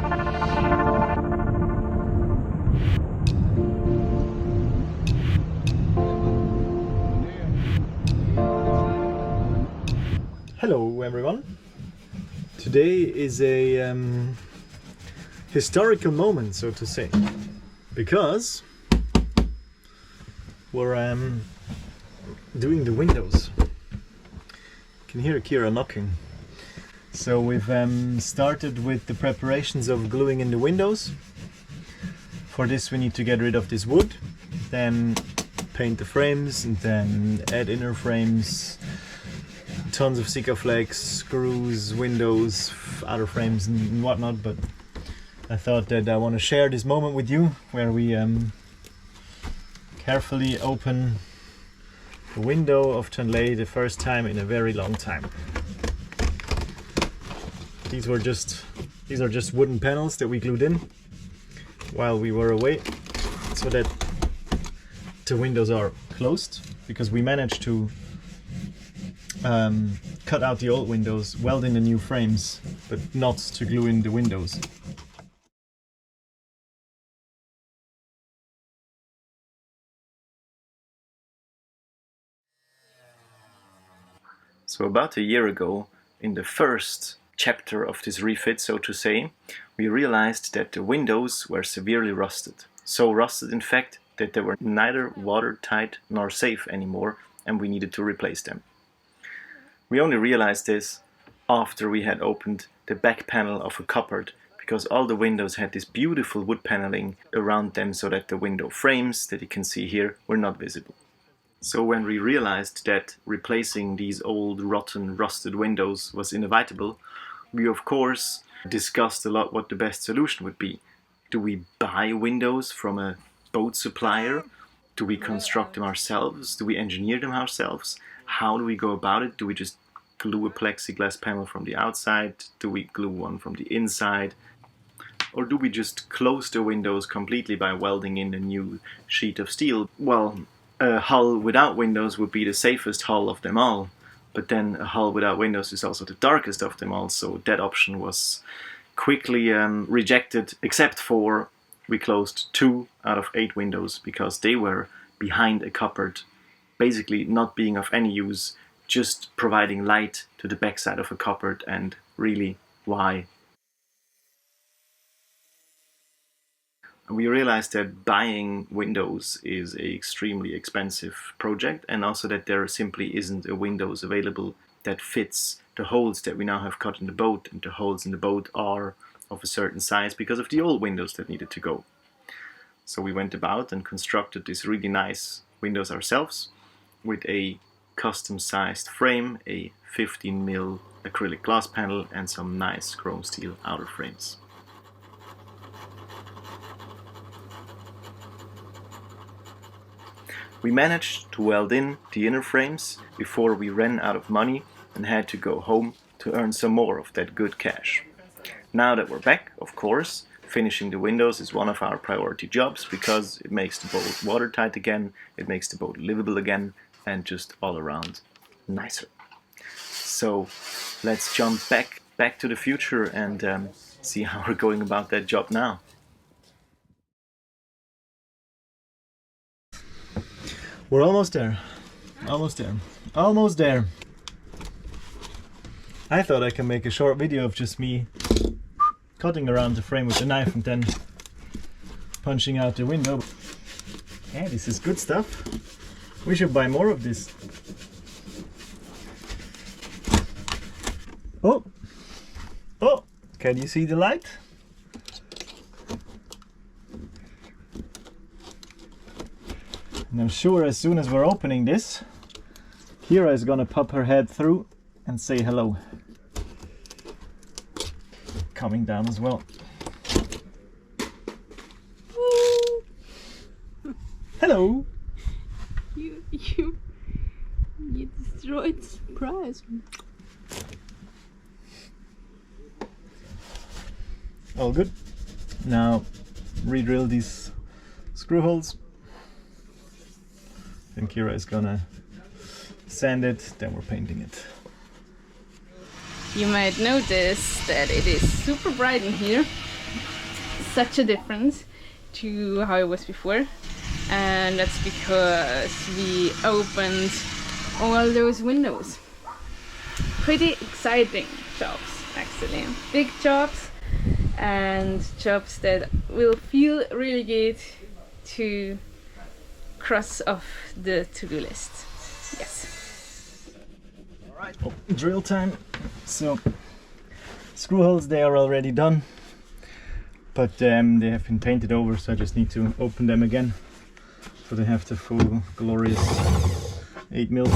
Hello everyone. Today is a historical moment, so to say, because we're doing the windows. You can hear Kira knocking. So we've started with the preparations of gluing in the windows. For this we need to get rid of this wood, then paint the frames, and then add inner frames, tons of Sikaflex, screws, windows, other frames and whatnot. But I thought that I want to share this moment with you where we carefully open the window of Chanley the first time in a very long time. These are just wooden panels that we glued in while we were away, so that the windows are closed, because we managed to cut out the old windows, weld in the new frames, but not to glue in the windows. So about a year ago, in the first chapter of this refit, so to say, we realized that the windows were severely rusted. So rusted, in fact, that they were neither watertight nor safe anymore, and we needed to replace them. We only realized this after we had opened the back panel of a cupboard, because all the windows had this beautiful wood paneling around them, so that the window frames that you can see here were not visible. So when we realized that replacing these old, rotten, rusted windows was inevitable, we of course discussed a lot what the best solution would be. Do we buy windows from a boat supplier? Do we construct them ourselves? Do we engineer them ourselves? How do we go about it? Do we just glue a plexiglass panel from the outside? Do we glue one from the inside? Or do we just close the windows completely by welding in a new sheet of steel? Well, a hull without windows would be the safest hull of them all. But then a hull without windows is also the darkest of them all, so that option was quickly rejected, except for we closed 2 out of 8 windows, because they were behind a cupboard, basically not being of any use, just providing light to the backside of a cupboard, and really, why? We realized that buying windows is an extremely expensive project, and also that there simply isn't a windows available that fits the holes that we now have cut in the boat, and the holes in the boat are of a certain size because of the old windows that needed to go. So we went about and constructed these really nice windows ourselves with a custom-sized frame, a 15mm acrylic glass panel, and some nice chrome steel outer frames. We managed to weld in the inner frames before we ran out of money and had to go home to earn some more of that good cash. Now that we're back, of course, finishing the windows is one of our priority jobs, because it makes the boat watertight again, it makes the boat livable again, and just all around nicer. So let's jump back to the future and see how we're going about that job now. We're almost there. Almost there. Almost there. I thought I can make a short video of just me cutting around the frame with a knife and then punching out the window. Yeah, this is good stuff. We should buy more of this. Oh! Oh! Can you see the light? And I'm sure as soon as we're opening this, Kira is gonna pop her head through and say hello. Coming down as well. Hello! You destroyed the surprise. All good. Now re-drill these screw holes. Then Kira is gonna sand it, then we're painting it. You might notice that it is super bright in here such a difference to how it was before, and that's because we opened all those windows. Pretty exciting jobs, actually. Big jobs, and jobs that will feel really good to cross off the to-do list. Yes. Alright, drill time. So screw holes, they are already done, but they have been painted over, so I just need to open them again so they have the full glorious 8mm.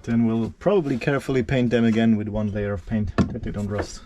Then we'll probably carefully paint them again with one layer of paint that they don't rust.